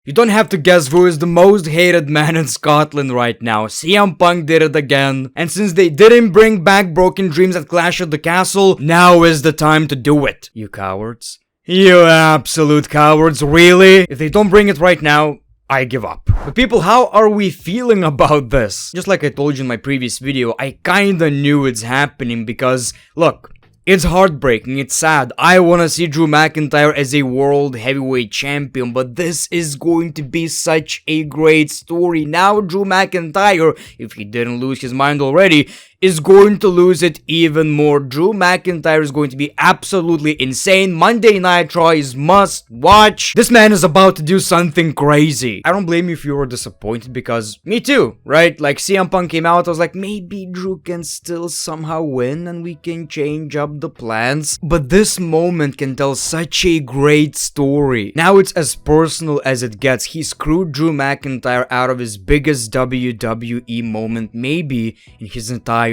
You don't have to guess who is the most hated man in Scotland right now. CM Punk did it again. And since they didn't bring back Broken Dreams at Clash at the Castle, now is the time to do it. You cowards. You absolute cowards, really? If they don't bring it right now, I give up. But people, how are we feeling about this? Just like I told you in my previous video, I kinda knew it's happening because, look, it's heartbreaking, it's sad. I wanna see Drew McIntyre as a world heavyweight champion, but this is going to be such a great story. Now Drew McIntyre, if he didn't lose his mind already, is going to lose it even more. Drew McIntyre is going to be absolutely insane. Monday Night Raw is must watch. This man is about to do something crazy. I don't blame you if you were disappointed because me too, right? Like CM Punk came out, I was like, maybe Drew can still somehow win and we can change up the plans. But this moment can tell such a great story. Now it's as personal as it gets. He screwed Drew McIntyre out of his biggest WWE moment maybe in his entire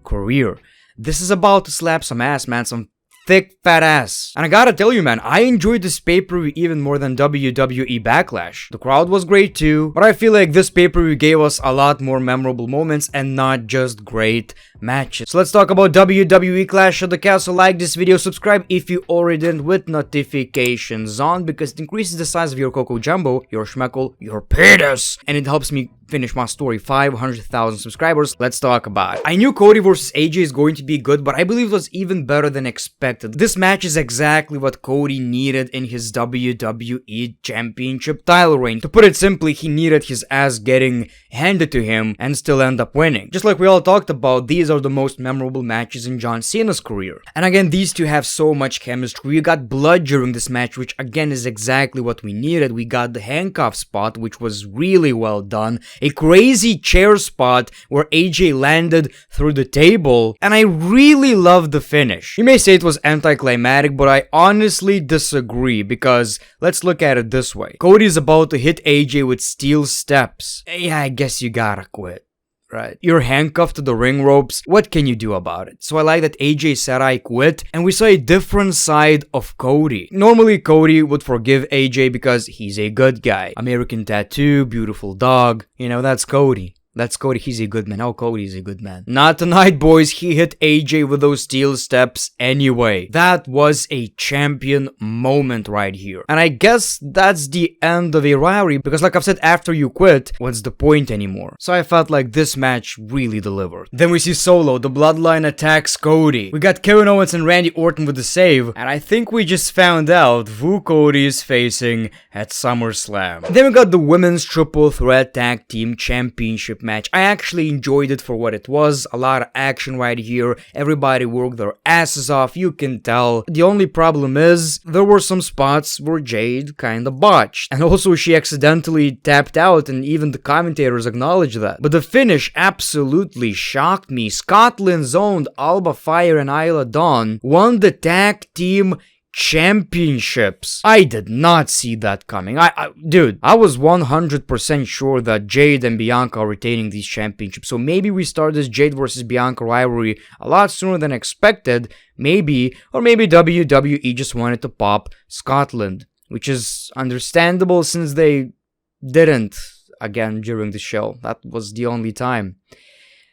career. This is about to slap some ass, man, some thick fat ass. And I gotta tell you, man, I enjoyed this pay-per-view even more than WWE Backlash. The crowd was great too, but I feel like this pay-per-view gave us a lot more memorable moments and not just great matches. So let's talk about WWE Clash at the Castle. Like this video, subscribe if you already didn't with notifications on because it increases the size of your Coco Jumbo, your Schmeckle, your penis, and it helps me finish my story. 500,000 subscribers. Let's talk about it. I knew Cody versus AJ is going to be good, but I believe it was even better than expected. This match is exactly what Cody needed in his WWE Championship title reign. To put it simply, he needed his ass getting handed to him and still end up winning. Just like we all talked about, these are the most memorable matches in John Cena's career. And again, these two have so much chemistry. We got blood during this match, which again is exactly what we needed. We got the handcuff spot, which was really well done. A crazy chair spot where AJ landed through the table, and I really loved the finish. You may say it was anticlimactic, but I honestly disagree because let's look at it this way. Cody's about to hit AJ with steel steps. Yeah, I guess you gotta quit. Right. You're handcuffed to the ring ropes. What can you do about it? So I like that AJ said I quit, and we saw a different side of Cody. Normally Cody would forgive AJ because he's a good guy. American tattoo, beautiful dog. You know, that's Cody. That's Cody, he's a good man. Oh, Cody's a good man. Not tonight, boys. He hit AJ with those steel steps anyway. That was a champion moment right here. And I guess that's the end of a rivalry because like I've said, after you quit, what's the point anymore? So I felt like this match really delivered. Then we see Solo, the Bloodline attacks Cody. We got Kevin Owens and Randy Orton with the save. And I think we just found out who Cody is facing at SummerSlam. Then we got the Women's Triple Threat Tag Team Championship match. I actually enjoyed it for what it was. A lot of action right here. Everybody worked their asses off, you can tell. The only problem is there were some spots where Jade kinda botched. And also she accidentally tapped out and even the commentators acknowledged that. But the finish absolutely shocked me. Scotland's own Alba, Fyre and Isla Dawn won the tag team championships. I did not see that coming. Dude, I was 100% sure that Jade and Bianca are retaining these championships. So maybe we start this Jade versus Bianca rivalry a lot sooner than expected. Maybe, or maybe WWE just wanted to pop Scotland, which is understandable since they didn't again during the show. That was the only time.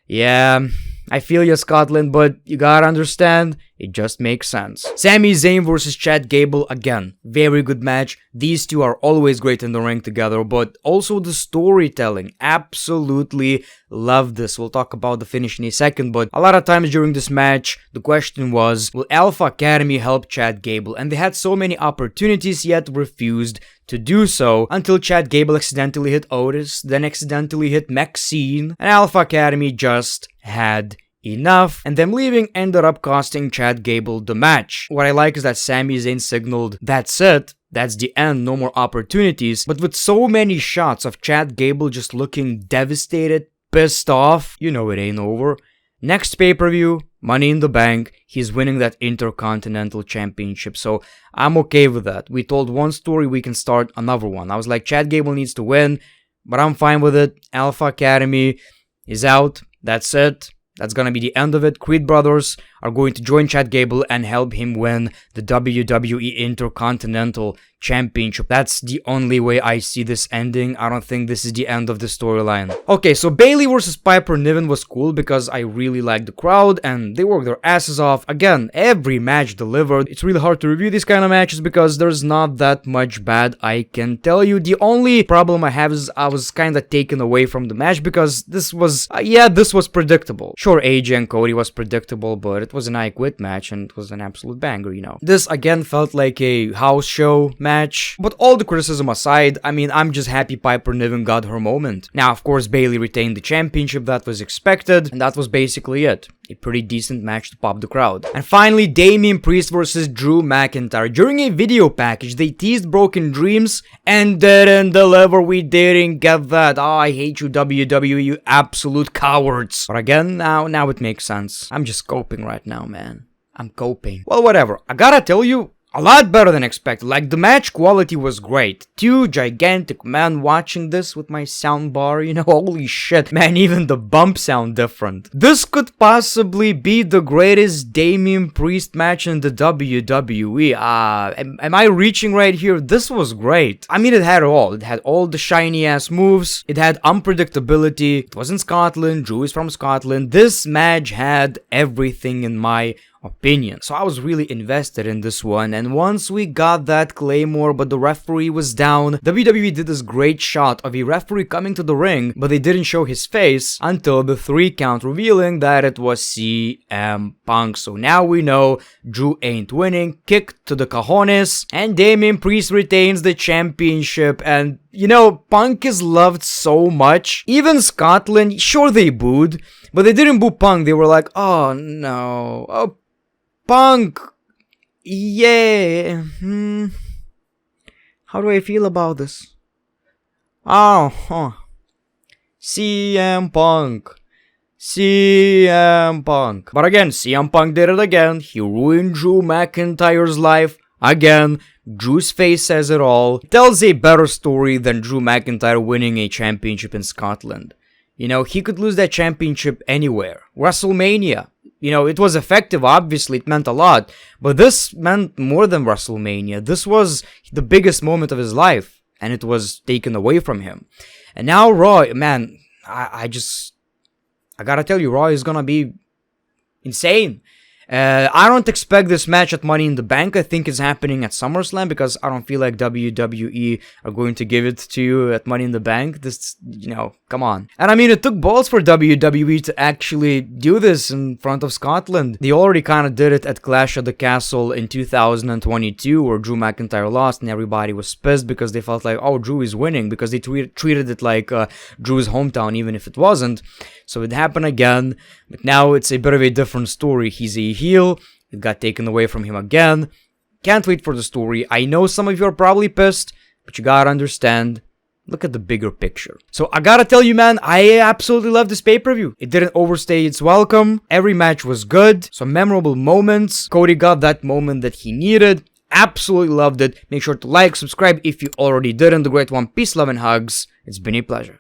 Yeah, I feel you, Scotland, but you gotta understand, it just makes sense. Sami Zayn versus Chad Gable, again, very good match. These two are always great in the ring together, but also the storytelling, absolutely love this. We'll talk about the finish in a second, but a lot of times during this match, the question was, will Alpha Academy help Chad Gable? And they had so many opportunities, yet refused to do so until Chad Gable accidentally hit Otis, then accidentally hit Maxine, and Alpha Academy just had enough, and them leaving ended up costing Chad Gable the match. What I like is that Sami Zayn signaled, that's it, that's the end, no more opportunities, but with so many shots of Chad Gable just looking devastated, pissed off, you know it ain't over. Next pay-per-view, Money in the Bank, he's winning that Intercontinental Championship, so I'm okay with that. We told one story, we can start another one. I was like, Chad Gable needs to win, but I'm fine with it. Alpha Academy is out, that's it. That's gonna be the end of it. Creed Brothers are going to join Chad Gable and help him win the WWE Intercontinental Championship. That's the only way I see this ending. I don't think this is the end of the storyline. Okay, so Bayley versus Piper Niven was cool because I really liked the crowd and they worked their asses off. Again, every match delivered. It's really hard to review these kind of matches because there's not that much bad, I can tell you. The only problem I have is I was kind of taken away from the match because this was, this was predictable. Sure, AJ and Cody was predictable, but it was an I Quit match and it was an absolute banger, you know. This again felt like a house show match, but all the criticism aside, I mean, I'm just happy Piper Niven got her moment. Now, of course, Bayley retained the championship, that was expected, and that was basically it. A pretty decent match to pop the crowd. And finally, Damian Priest versus Drew McIntyre. During a video package, they teased Broken Dreams and didn't deliver. We didn't get that. Oh, I hate you, WWE, you absolute cowards. But again, now it makes sense. I'm just coping right now, man. I'm coping. Well, whatever. I gotta tell you, a lot better than expected. Like, the match quality was great. Two gigantic men watching this with my soundbar, you know, holy shit. Man, even the bumps sound different. This could possibly be the greatest Damian Priest match in the WWE. Am I reaching right here? This was great. I mean, it had it all. It had all the shiny-ass moves. It had unpredictability. It was in Scotland. Drew is from Scotland. This match had everything in my opinion. So I was really invested in this one, and once we got that Claymore but the referee was down, WWE did this great shot of a referee coming to the ring, but they didn't show his face until the 3 count, revealing that it was CM Punk. So now we know Drew ain't winning, kick to the cojones, and Damian Priest retains the championship. And you know, Punk is loved so much. Even Scotland, sure they booed, but they didn't boo Punk. They were like, oh no, oh Punk, yeah, how do I feel about this? CM Punk, CM Punk. But again, CM Punk did it again. He ruined Drew McIntyre's life again. Drew's face says it all. It tells a better story than Drew McIntyre winning a championship in Scotland. You know, he could lose that championship anywhere. WrestleMania. You know, it was effective, obviously, it meant a lot. But this meant more than WrestleMania. This was the biggest moment of his life. And it was taken away from him. And now Raw, man, I gotta tell you, Raw is gonna be insane. I don't expect this match at Money in the Bank. I think it's happening at SummerSlam because I don't feel like WWE are going to give it to you at Money in the Bank. This, you know, come on. And I mean, it took balls for WWE to actually do this in front of Scotland. They already kind of did it at Clash at the Castle in 2022 where Drew McIntyre lost and everybody was pissed because they felt like, oh, Drew is winning, because they treated it like Drew's hometown even if it wasn't. So it happened again, but now it's a bit of a different story. He's a heel, it got taken away from him again. Can't wait for the story. I know some of you are probably pissed, but you gotta understand, look at the bigger picture. So I gotta tell you, man, I absolutely love this pay-per-view. It didn't overstay its welcome. Every match was good. Some memorable moments. Cody got that moment that he needed. Absolutely loved it. Make sure to like, subscribe if you already didn't. The Great One, peace, love, and hugs. It's been a pleasure.